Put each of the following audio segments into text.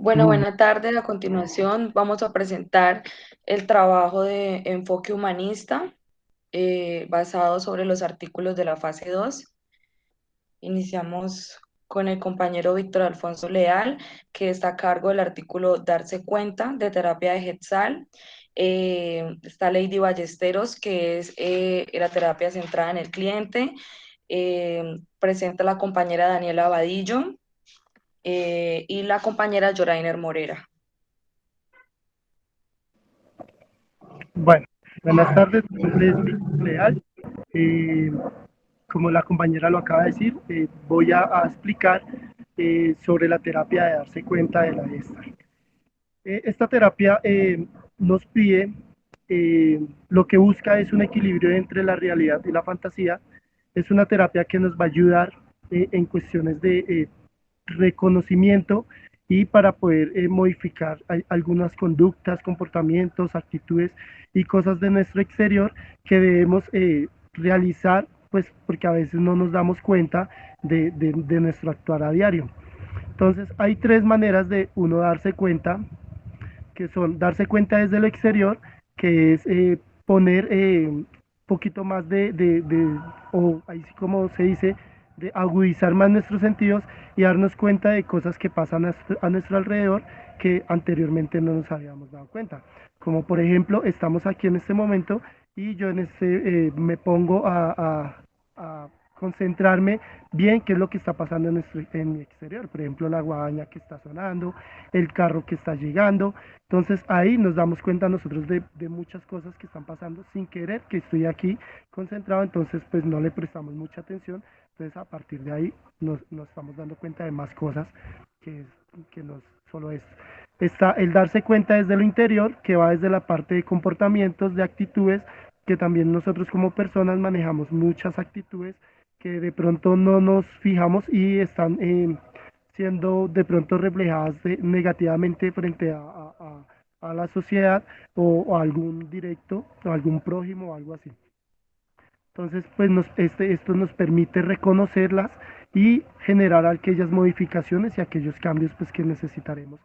Bueno, Mm, buena tarde. A continuación vamos a presentar el trabajo de enfoque humanista basado sobre los artículos de la fase 2. Iniciamos con el compañero Víctor Alfonso Leal, que está a cargo del artículo Darse cuenta de terapia de Getzal. Está Lady Ballesteros, que es la terapia centrada en el cliente. Presenta la compañera Daniela Vadillo y la compañera Yorainer Morera. Bueno, buenas tardes, mi nombre es Víctor Leal. Eh, Como la compañera lo acaba de decir, voy a explicar sobre la terapia de darse cuenta de la Gestalt. Esta terapia nos pide, lo que busca es un equilibrio entre la realidad y la fantasía. Es una terapia que nos va a ayudar en cuestiones de reconocimiento y para poder modificar algunas conductas, comportamientos, actitudes y cosas de nuestro exterior que debemos realizar, pues porque a veces no nos damos cuenta de nuestro actuar a diario. Entonces hay tres maneras de uno darse cuenta, que son darse cuenta desde el exterior, que es poner poquito más o ahí sí como se dice, de agudizar más nuestros sentidos y darnos cuenta de cosas que pasan a nuestro alrededor que anteriormente no nos habíamos dado cuenta. Como por ejemplo, estamos aquí en este momento y yo me pongo a concentrarme bien qué es lo que está pasando en mi exterior. Por ejemplo, la guadaña que está sonando, el carro que está llegando. Entonces ahí nos damos cuenta nosotros de muchas cosas que están pasando sin querer, que estoy aquí concentrado, entonces pues no le prestamos mucha atención. Entonces a partir de ahí nos estamos dando cuenta de más cosas que, que no es solo esto. Está el darse cuenta desde lo interior, que va desde la parte de comportamientos, de actitudes, que también nosotros como personas manejamos muchas actitudes que de pronto no nos fijamos y están siendo de pronto reflejadas negativamente frente a la sociedad o a algún directo o algún prójimo o algo así. Entonces, pues esto nos permite reconocerlas y generar aquellas modificaciones y aquellos cambios pues, que necesitaremos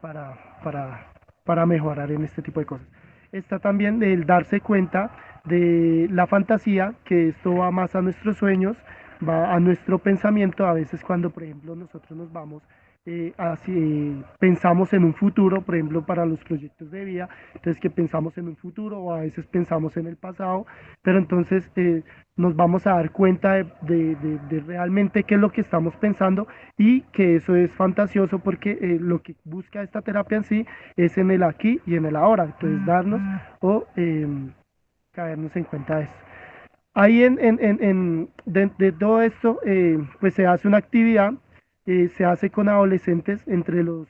para, para, para mejorar en este tipo de cosas. Está también el darse cuenta de la fantasía, que esto va más a nuestros sueños, va a nuestro pensamiento. A veces cuando, por ejemplo, nosotros nos vamos pensamos en un futuro, por ejemplo, para los proyectos de vida, entonces que pensamos en un futuro o a veces pensamos en el pasado, pero entonces nos vamos a dar cuenta de realmente qué es lo que estamos pensando y que eso es fantasioso porque lo que busca esta terapia en sí es en el aquí y en el ahora, entonces darnos o caernos en cuenta de eso. Ahí de todo esto, pues se hace una actividad, se hace con adolescentes entre los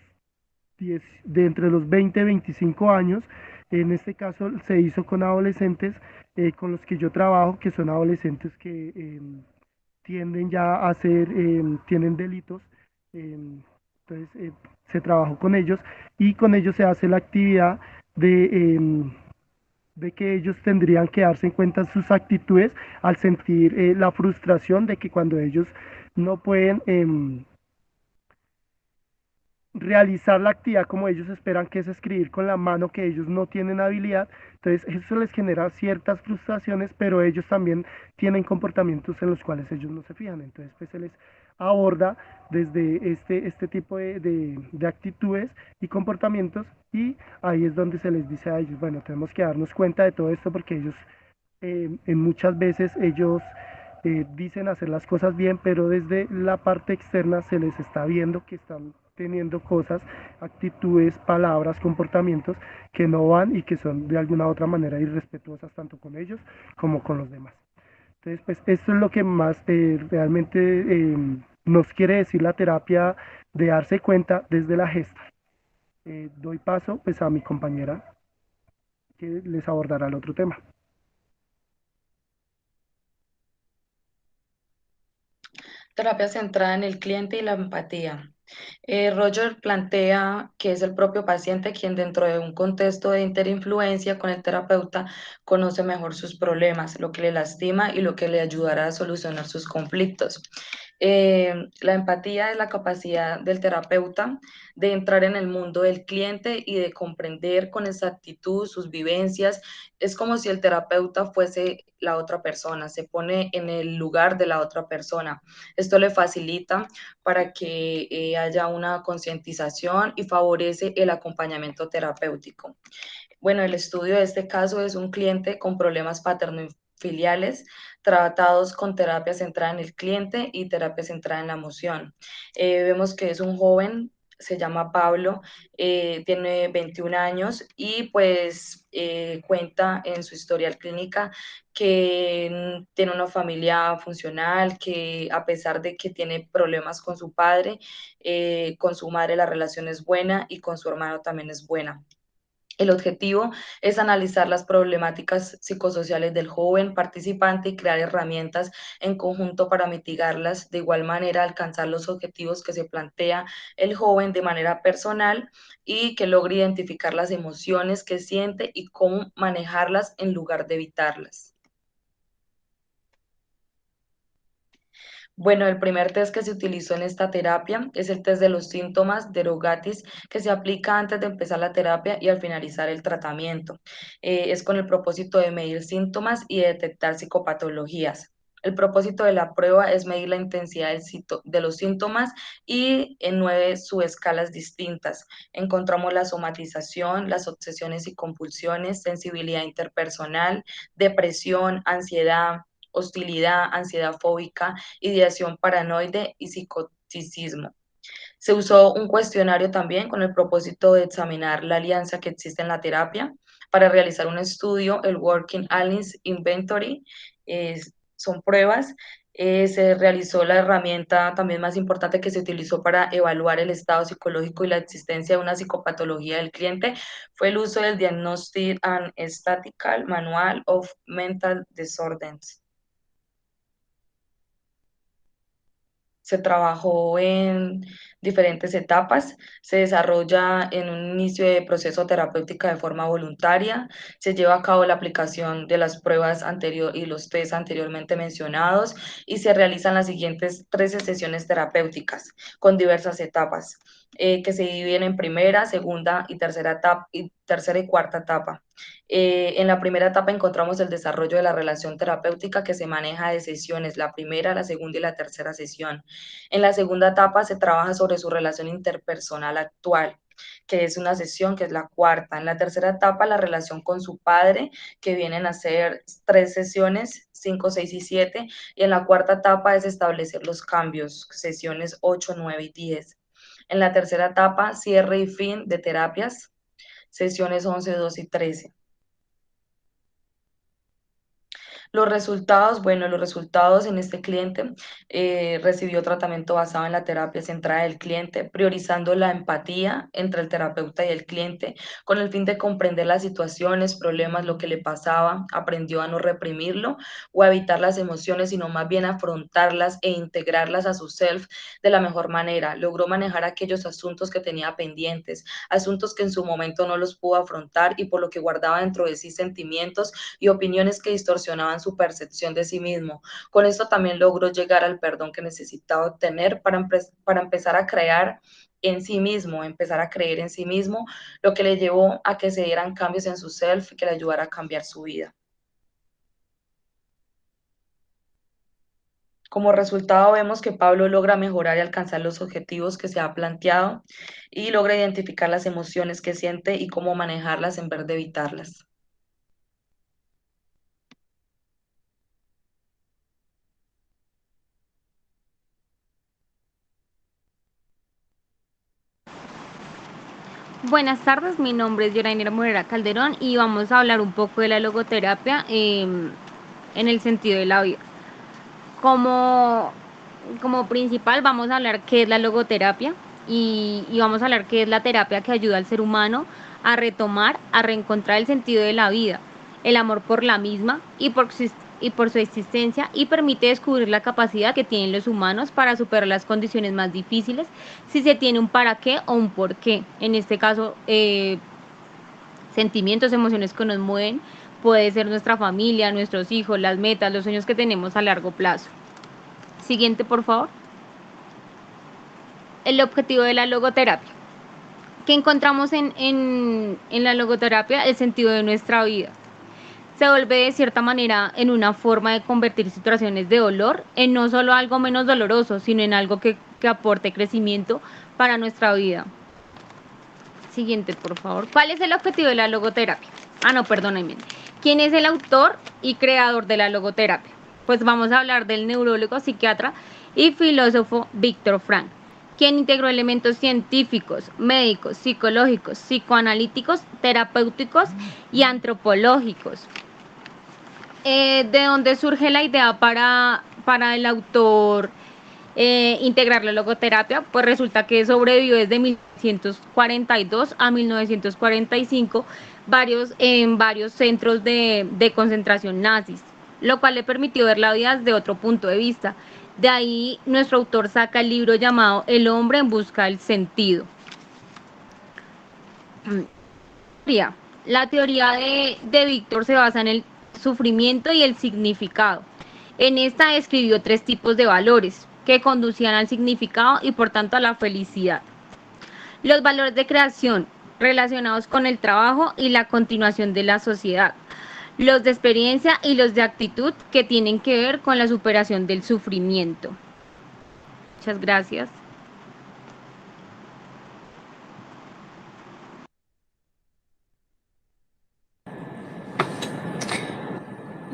20 y 25 años. En este caso se hizo con adolescentes con los que yo trabajo, que son adolescentes que tienden ya a ser, tienen delitos. eh, entonces se trabajó con ellos y con ellos se hace la actividad de que ellos tendrían que darse en cuenta sus actitudes al sentir la frustración de que cuando ellos no pueden realizar la actividad como ellos esperan, que es escribir con la mano, que ellos no tienen habilidad. Entonces eso les genera ciertas frustraciones, pero ellos también tienen comportamientos en los cuales ellos no se fijan. Entonces pues se les aborda desde este tipo de actitudes y comportamientos y ahí es donde se les dice a ellos, bueno, tenemos que darnos cuenta de todo esto porque ellos en muchas veces ellos dicen hacer las cosas bien, pero desde la parte externa se les está viendo que están teniendo cosas, actitudes, palabras, comportamientos que no van y que son de alguna u otra manera irrespetuosas tanto con ellos como con los demás. Entonces, pues esto es lo que más realmente nos quiere decir la terapia de darse cuenta desde la gesta. Doy paso pues a mi compañera que les abordará el otro tema. Terapia centrada en el cliente y la empatía. Roger plantea que es el propio paciente quien dentro de un contexto de interinfluencia con el terapeuta conoce mejor sus problemas, lo que le lastima y lo que le ayudará a solucionar sus conflictos. La empatía es la capacidad del terapeuta de entrar en el mundo del cliente y de comprender con exactitud sus vivencias. Es como si el terapeuta fuese la otra persona, se pone en el lugar de la otra persona. Esto le facilita para que haya una concientización y favorece el acompañamiento terapéutico. Bueno, el estudio de este caso es un cliente con problemas paterno-filiales tratados con terapia centrada en el cliente y terapia centrada en la emoción. Vemos que es un joven, se llama Pablo, tiene 21 años y pues cuenta en su historial clínica que tiene una familia funcional, que a pesar de que tiene problemas con su padre, con su madre la relación es buena y con su hermano también es buena. El objetivo es analizar las problemáticas psicosociales del joven participante y crear herramientas en conjunto para mitigarlas, de igual manera alcanzar los objetivos que se plantea el joven de manera personal y que logre identificar las emociones que siente y cómo manejarlas en lugar de evitarlas. Bueno, el primer test que se utilizó en esta terapia es el test de los síntomas de Rogatis, que se aplica antes de empezar la terapia y al finalizar el tratamiento. Es con el propósito de medir síntomas y de detectar psicopatologías. El propósito de la prueba es medir la intensidad de los síntomas y en 9 subescalas distintas. Encontramos la somatización, las obsesiones y compulsiones, sensibilidad interpersonal, depresión, ansiedad, hostilidad, ansiedad fóbica, ideación paranoide y psicoticismo. Se usó un cuestionario también con el propósito de examinar la alianza que existe en la terapia para realizar un estudio, el Working Alliance Inventory. Son pruebas. Se realizó la herramienta también más importante que se utilizó para evaluar el estado psicológico y la existencia de una psicopatología del cliente fue el uso del Diagnostic and Statistical Manual of Mental Disorders. Se trabajó en diferentes etapas, se desarrolla en un inicio de proceso terapéutico de forma voluntaria, se lleva a cabo la aplicación de las pruebas anterior y los test anteriormente mencionados y se realizan las siguientes 13 sesiones terapéuticas con diversas etapas, que se dividen en primera, segunda y tercera etapa y tercera y cuarta etapa. En la primera etapa encontramos el desarrollo de la relación terapéutica que se maneja de sesiones, la primera, la segunda y la tercera sesión. En la segunda etapa se trabaja sobre su relación interpersonal actual, que es una sesión que es la cuarta. En la tercera etapa, la relación con su padre, que vienen a ser 3 sesiones, 5, 6 y 7. Y en la cuarta etapa es establecer los cambios, sesiones 8, 9 y 10. En la tercera etapa, cierre y fin de terapias, sesiones 11, 12 y 13. Los resultados, bueno, los resultados en este cliente recibió tratamiento basado en la terapia centrada del cliente, priorizando la empatía entre el terapeuta y el cliente, con el fin de comprender las situaciones, problemas, lo que le pasaba, aprendió a no reprimirlo o a evitar las emociones, sino más bien afrontarlas e integrarlas a su self de la mejor manera. Logró manejar aquellos asuntos que tenía pendientes, asuntos que en su momento no los pudo afrontar y por lo que guardaba dentro de sí sentimientos y opiniones que distorsionaban su percepción de sí mismo. Con esto también logró llegar al perdón que necesitaba obtener para empezar a crear en sí mismo, empezar a creer en sí mismo, lo que le llevó a que se dieran cambios en su self y que le ayudara a cambiar su vida. Como resultado, vemos que Pablo logra mejorar y alcanzar los objetivos que se ha planteado y logra identificar las emociones que siente y cómo manejarlas en vez de evitarlas. Buenas tardes, mi nombre es Yorainer Morera Calderón y vamos a hablar un poco de la logoterapia en el sentido de la vida. Como, como principal vamos a hablar qué es la logoterapia y vamos a hablar qué es la terapia que ayuda al ser humano a retomar, a reencontrar el sentido de la vida, el amor por la misma y por su existencia y permite descubrir la capacidad que tienen los humanos para superar las condiciones más difíciles si se tiene un para qué o un por qué. En este caso, sentimientos, emociones que nos mueven, puede ser nuestra familia, nuestros hijos, las metas, los sueños que tenemos a largo plazo. Siguiente, por favor. el objetivo de la logoterapia. ¿Qué encontramos en la logoterapia? El sentido de nuestra vida. Se vuelve de cierta manera en una forma de convertir situaciones de dolor en no solo algo menos doloroso, sino en algo que aporte crecimiento para nuestra vida. Siguiente, por favor. ¿Cuál es el objetivo de la logoterapia? No, perdónenme. ¿Quién es el autor y creador de la logoterapia? Pues vamos a hablar del neurólogo, psiquiatra y filósofo Víctor Frank, quien integró elementos científicos, médicos, psicológicos, psicoanalíticos, terapéuticos y antropológicos. ¿De dónde surge la idea para el autor integrar la logoterapia? Pues resulta que sobrevivió desde 1942 a 1945 en varios centros de concentración nazis, lo cual le permitió ver la vida desde otro punto de vista. De ahí nuestro autor saca el libro llamado El hombre en busca del sentido. La teoría de Víctor se basa en el sufrimiento y el significado. En esta describió 3 tipos de valores que conducían al significado y por tanto a la felicidad. Los valores de creación relacionados con el trabajo y la continuación de la sociedad. Los de experiencia y los de actitud que tienen que ver con la superación del sufrimiento. Muchas gracias.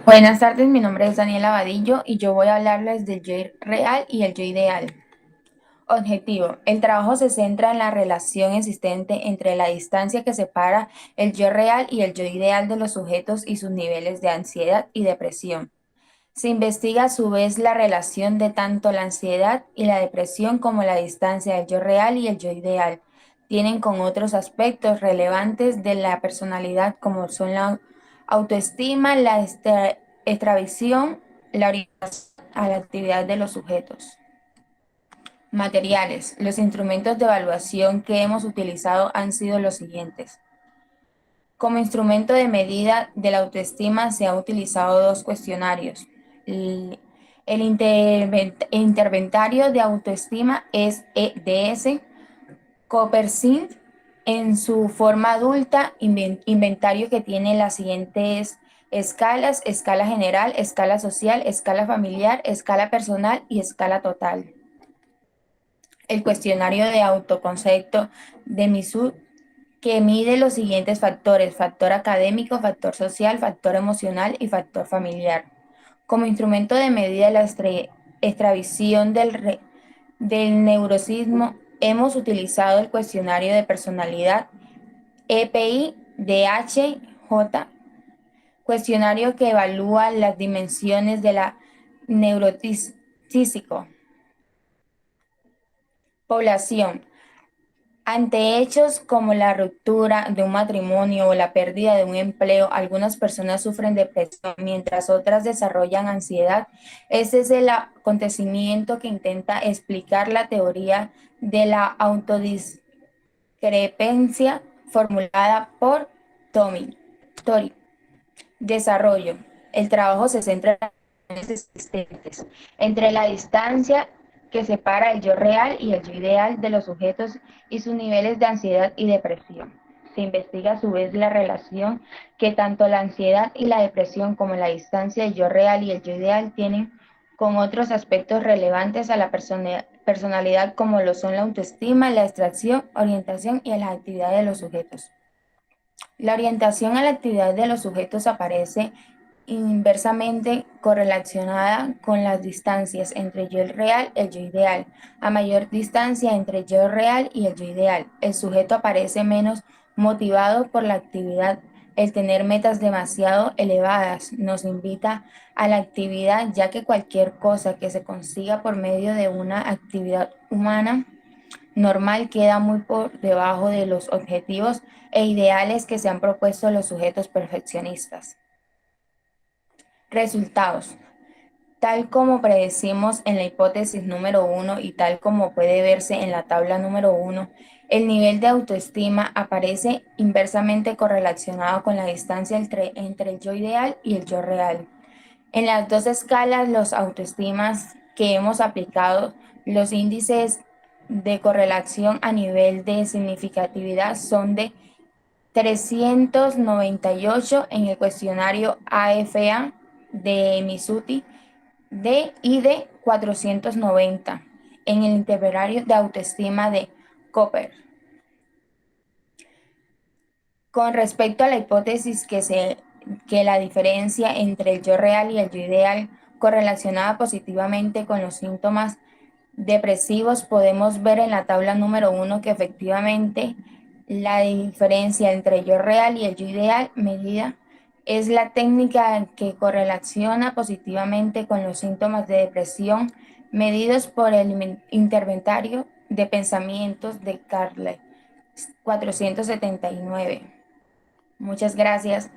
Buenas tardes, mi nombre es Daniela Vadillo y yo voy a hablarles del yo real y el yo ideal. Objetivo. El trabajo se centra en la relación existente entre la distancia que separa el yo real y el yo ideal de los sujetos y sus niveles de ansiedad y depresión. Se investiga a su vez la relación de tanto la ansiedad y la depresión como la distancia del yo real y el yo ideal. Tienen con otros aspectos relevantes de la personalidad como son la autoestima, la extravisión, la orientación a la actividad de los sujetos. Materiales. Los instrumentos de evaluación que hemos utilizado han sido los siguientes. Como instrumento de medida de la autoestima se han utilizado 2 cuestionarios. El interventario de autoestima es EDS, Copersin en su forma adulta, inventario que tiene las siguientes escalas: escala general, escala social, escala familiar, escala personal y escala total. El cuestionario de autoconcepto de Misur, que mide los siguientes factores: factor académico, factor social, factor emocional y factor familiar. Como instrumento de medida de la extravisión del neurosismo, hemos utilizado el cuestionario de personalidad EPI-DHJ, cuestionario que evalúa las dimensiones de la neurotísico. Población. Ante hechos como la ruptura de un matrimonio o la pérdida de un empleo, algunas personas sufren depresión, mientras otras desarrollan ansiedad. Ese es el acontecimiento que intenta explicar la teoría de la autodiscrepancia formulada por Tori. Desarrollo. El trabajo se centra en las relaciones existentes entre la distancia que separa el yo real y el yo ideal de los sujetos y sus niveles de ansiedad y depresión. Se investiga a su vez la relación que tanto la ansiedad y la depresión como la distancia del yo real y el yo ideal tienen con otros aspectos relevantes a la personalidad como lo son la autoestima, la extracción, orientación y las actividades de los sujetos. La orientación a la actividad de los sujetos aparece inversamente correlacionada con las distancias entre yo real y el yo ideal. A mayor distancia entre el yo real y el yo ideal, el sujeto aparece menos motivado por la actividad. El tener metas demasiado elevadas nos invita a la actividad, ya que cualquier cosa que se consiga por medio de una actividad humana normal queda muy por debajo de los objetivos e ideales que se han propuesto los sujetos perfeccionistas. Resultados. Tal como predecimos en la hipótesis número 1 y tal como puede verse en la tabla número 1, el nivel de autoestima aparece inversamente correlacionado con la distancia entre el yo ideal y el yo real. En las 2 escalas, los autoestimas que hemos aplicado, los índices de correlación a nivel de significatividad son de 398 en el cuestionario AFA de Misuti y de 490 en el intervalario de autoestima de Cooper. Con respecto a la hipótesis que la diferencia entre el yo real y el yo ideal correlacionaba positivamente con los síntomas depresivos, podemos ver en la tabla número 1 que efectivamente la diferencia entre el yo real y el yo ideal medida es la técnica que correlaciona positivamente con los síntomas de depresión medidos por el interventario de pensamientos de Carle 479. Muchas gracias.